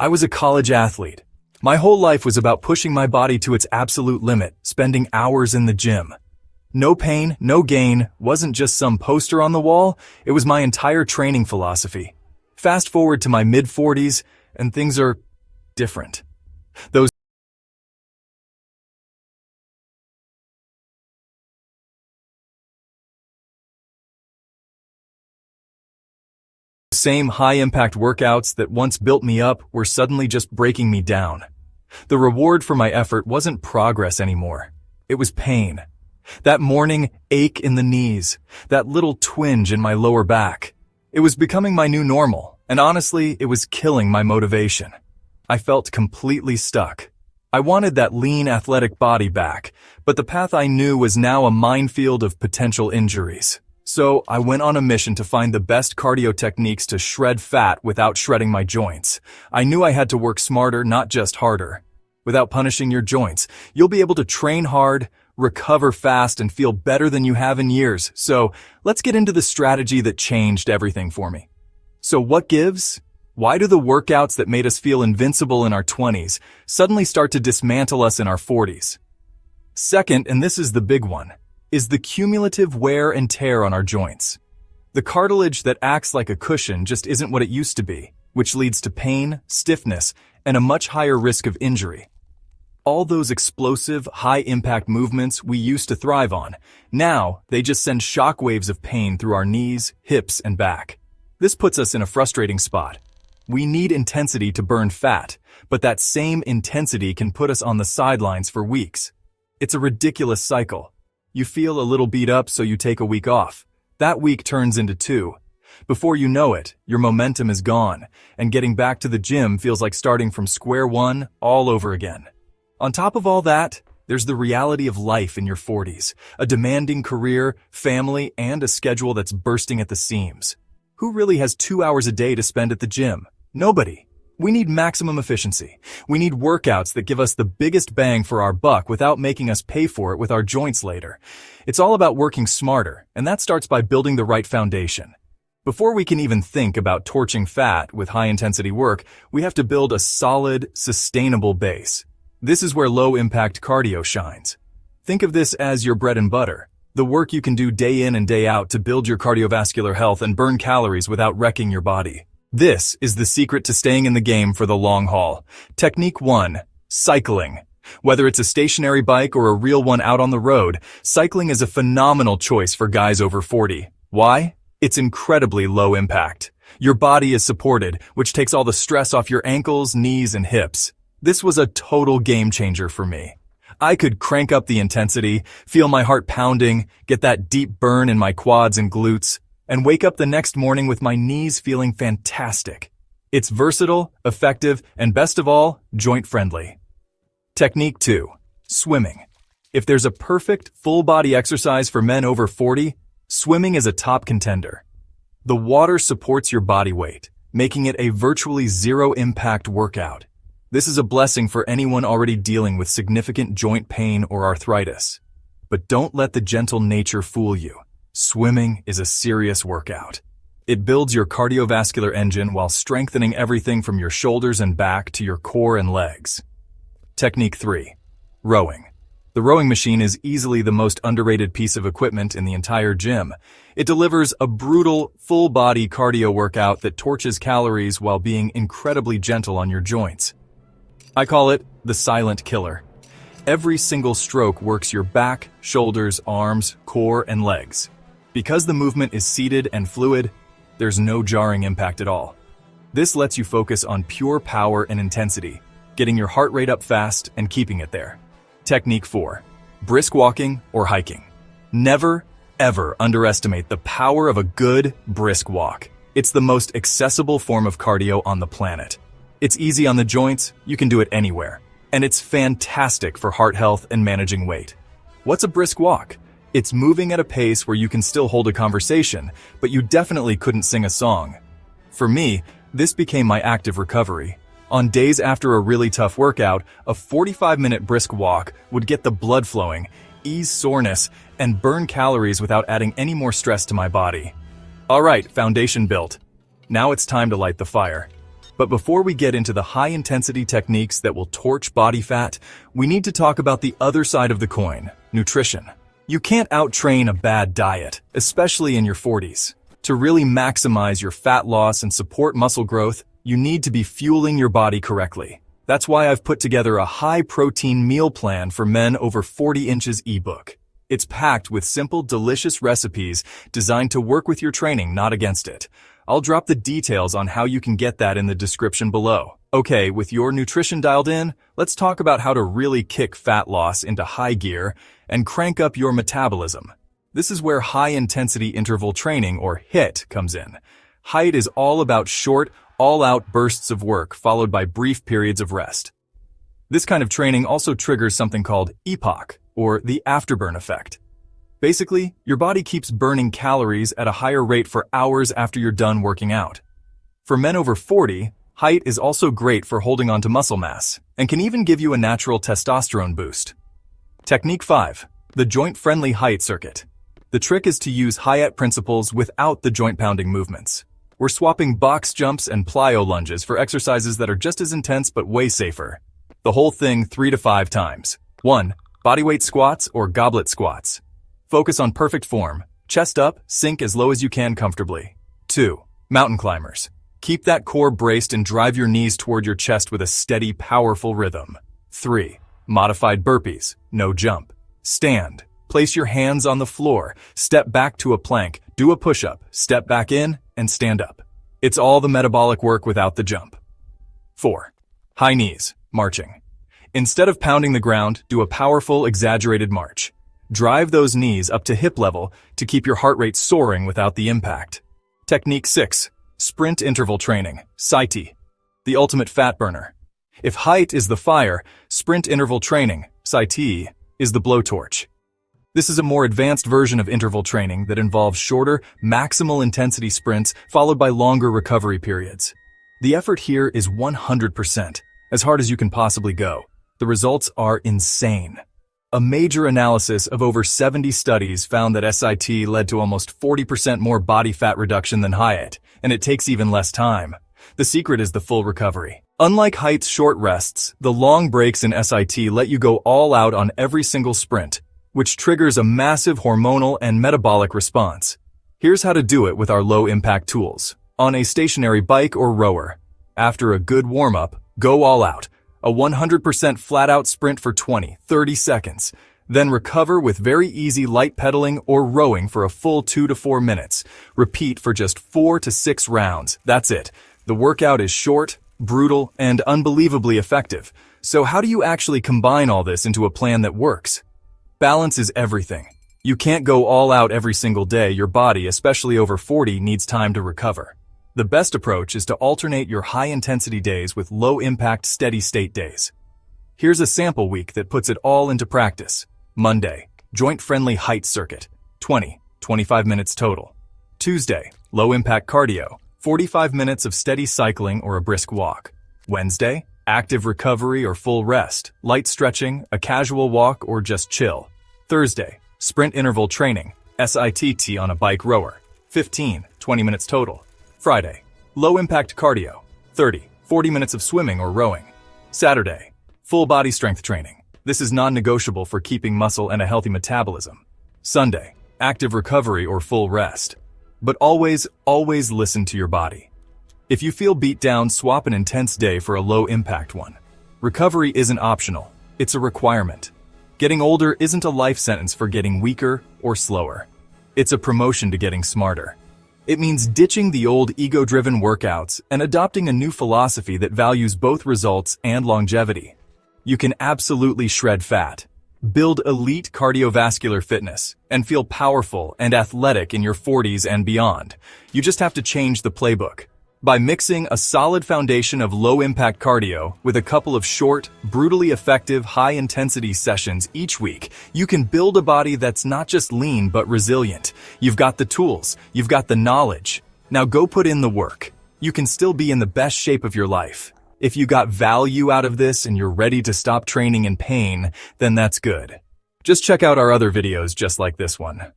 I was a college athlete. My whole life was about pushing my body to its absolute limit, spending hours in the gym. No pain, no gain wasn't just some poster on the wall, it was my entire training philosophy. Fast forward to my mid-40s, and things are different. Those same high-impact workouts that once built me up were suddenly just breaking me down. The reward for my effort wasn't progress anymore. It was pain. That morning ache in the knees, that little twinge in my lower back. It was becoming my new normal, and honestly, it was killing my motivation. I felt completely stuck. I wanted that lean, athletic body back, but the path I knew was now a minefield of potential injuries. So I went on a mission to find the best cardio techniques to shred fat without shredding my joints. I knew I had to work smarter, not just harder. Without punishing your joints, you'll be able to train hard, recover fast, and feel better than you have in years. So let's get into the strategy that changed everything for me. So what gives? Why do the workouts that made us feel invincible in our 20s suddenly start to dismantle us in our 40s? Second, and this is the big one, is the cumulative wear and tear on our joints. The cartilage that acts like a cushion just isn't what it used to be, which leads to pain, stiffness, and a much higher risk of injury. All those explosive, high-impact movements we used to thrive on, now they just send shockwaves of pain through our knees, hips, and back. This puts us in a frustrating spot. We need intensity to burn fat, but that same intensity can put us on the sidelines for weeks. It's a ridiculous cycle. You feel a little beat up, so you take a week off. That week turns into 2. Before you know it, your momentum is gone, and getting back to the gym feels like starting from square one all over again. On top of all that, there's the reality of life in your 40s, a demanding career, family, and a schedule that's bursting at the seams. Who really has 2 hours a day to spend at the gym? Nobody. We need maximum efficiency. We need workouts that give us the biggest bang for our buck without making us pay for it with our joints later. It's all about working smarter, and that starts by building the right foundation. Before we can even think about torching fat with high-intensity work, we have to build a solid, sustainable base. This is where low-impact cardio shines. Think of this as your bread and butter, the work you can do day in and day out to build your cardiovascular health and burn calories without wrecking your body. This is the secret to staying in the game for the long haul. Technique 1. Cycling. Whether it's a stationary bike or a real one out on the road, cycling is a phenomenal choice for guys over 40. Why? It's incredibly low impact. Your body is supported, which takes all the stress off your ankles, knees, and hips. This was a total game changer for me. I could crank up the intensity, feel my heart pounding, get that deep burn in my quads and glutes, and wake up the next morning with my knees feeling fantastic. It's versatile, effective, and best of all, joint-friendly. Technique 2. Swimming. If there's a perfect, full-body exercise for men over 40, swimming is a top contender. The water supports your body weight, making it a virtually zero-impact workout. This is a blessing for anyone already dealing with significant joint pain or arthritis. But don't let the gentle nature fool you. Swimming is a serious workout. It builds your cardiovascular engine while strengthening everything from your shoulders and back to your core and legs. Technique 3. Rowing. The rowing machine is easily the most underrated piece of equipment in the entire gym. It delivers a brutal, full-body cardio workout that torches calories while being incredibly gentle on your joints. I call it the silent killer. Every single stroke works your back, shoulders, arms, core, and legs. Because the movement is seated and fluid, there's no jarring impact at all. This lets you focus on pure power and intensity, getting your heart rate up fast and keeping it there. Technique 4. Brisk walking or hiking. Never, ever underestimate the power of a good, brisk walk. It's the most accessible form of cardio on the planet. It's easy on the joints, you can do it anywhere. And it's fantastic for heart health and managing weight. What's a brisk walk? It's moving at a pace where you can still hold a conversation, but you definitely couldn't sing a song. For me, this became my active recovery. On days after a really tough workout, a 45-minute brisk walk would get the blood flowing, ease soreness, and burn calories without adding any more stress to my body. All right, foundation built. Now it's time to light the fire. But before we get into the high-intensity techniques that will torch body fat, we need to talk about the other side of the coin, nutrition. You can't out-train a bad diet, especially in your 40s. To really maximize your fat loss and support muscle growth, you need to be fueling your body correctly. That's why I've put together a high-protein meal plan for men over 40 inches ebook. It's packed with simple, delicious recipes designed to work with your training, not against it. I'll drop the details on how you can get that in the description below. Okay, with your nutrition dialed in, let's talk about how to really kick fat loss into high gear and crank up your metabolism. This is where high-intensity interval training, or HIIT, comes in. HIIT is all about short, all-out bursts of work followed by brief periods of rest. This kind of training also triggers something called EPOC, or the afterburn effect. Basically, your body keeps burning calories at a higher rate for hours after you're done working out. For men over 40, HIIT is also great for holding onto muscle mass, and can even give you a natural testosterone boost. Technique 5. The joint-friendly HIIT circuit. The trick is to use HIIT principles without the joint-pounding movements. We're swapping box jumps and plyo lunges for exercises that are just as intense but way safer. The whole thing 3 to 5 times. 1. Bodyweight squats or goblet squats. Focus on perfect form. Chest up, sink as low as you can comfortably. 2. Mountain climbers. Keep that core braced and drive your knees toward your chest with a steady, powerful rhythm. 3. Modified burpees. No jump. Stand. Place your hands on the floor. Step back to a plank. Do a push-up. Step back in and stand up. It's all the metabolic work without the jump. 4. High knees. Marching. Instead of pounding the ground, do a powerful, exaggerated march. Drive those knees up to hip level to keep your heart rate soaring without the impact. Technique 6. Sprint interval training, SIT, the ultimate fat burner. If HIIT is the fire, sprint interval training, SIT, is the blowtorch. This is a more advanced version of interval training that involves shorter, maximal intensity sprints followed by longer recovery periods. The effort here is 100%, as hard as you can possibly go. The results are insane. A major analysis of over 70 studies found that SIT led to almost 40% more body fat reduction than HIIT, and it takes even less time. The secret is the full recovery. Unlike HIIT's short rests, the long breaks in SIT let you go all out on every single sprint, which triggers a massive hormonal and metabolic response. Here's how to do it with our low-impact tools. On a stationary bike or rower. After a good warm-up, go all out. A 100% flat-out sprint for 20-30 seconds. Then recover with very easy light pedaling or rowing for a full 2 to 4 minutes. Repeat for just 4 to 6 rounds. That's it. The workout is short, brutal, and unbelievably effective. So how do you actually combine all this into a plan that works? Balance is everything. You can't go all out every single day. Your body, especially over 40, needs time to recover. The best approach is to alternate your high-intensity days with low-impact steady-state days. Here's a sample week that puts it all into practice. Monday, joint-friendly HIIT circuit, 20-25 minutes total. Tuesday, low-impact cardio, 45 minutes of steady cycling or a brisk walk. Wednesday, active recovery or full rest, light stretching, a casual walk, or just chill. Thursday, sprint interval training, SITT on a bike rower, 15-20 minutes total. Friday, low-impact cardio, 30-40 minutes of swimming or rowing. Saturday, full body strength training. This is non-negotiable for keeping muscle and a healthy metabolism. Sunday, active recovery or full rest. But always listen to your body. If you feel beat down, swap an intense day for a low-impact one. Recovery isn't optional, it's a requirement. Getting older isn't a life sentence for getting weaker or slower. It's a promotion to getting smarter. It means ditching the old ego-driven workouts and adopting a new philosophy that values both results and longevity. You can absolutely shred fat, build elite cardiovascular fitness, and feel powerful and athletic in your 40s and beyond. You just have to change the playbook. By mixing a solid foundation of low-impact cardio with a couple of short, brutally effective, high-intensity sessions each week, you can build a body that's not just lean but resilient. You've got the tools, you've got the knowledge. Now go put in the work. You can still be in the best shape of your life. If you got value out of this and you're ready to stop training in pain, then that's good. Just check out our other videos just like this one.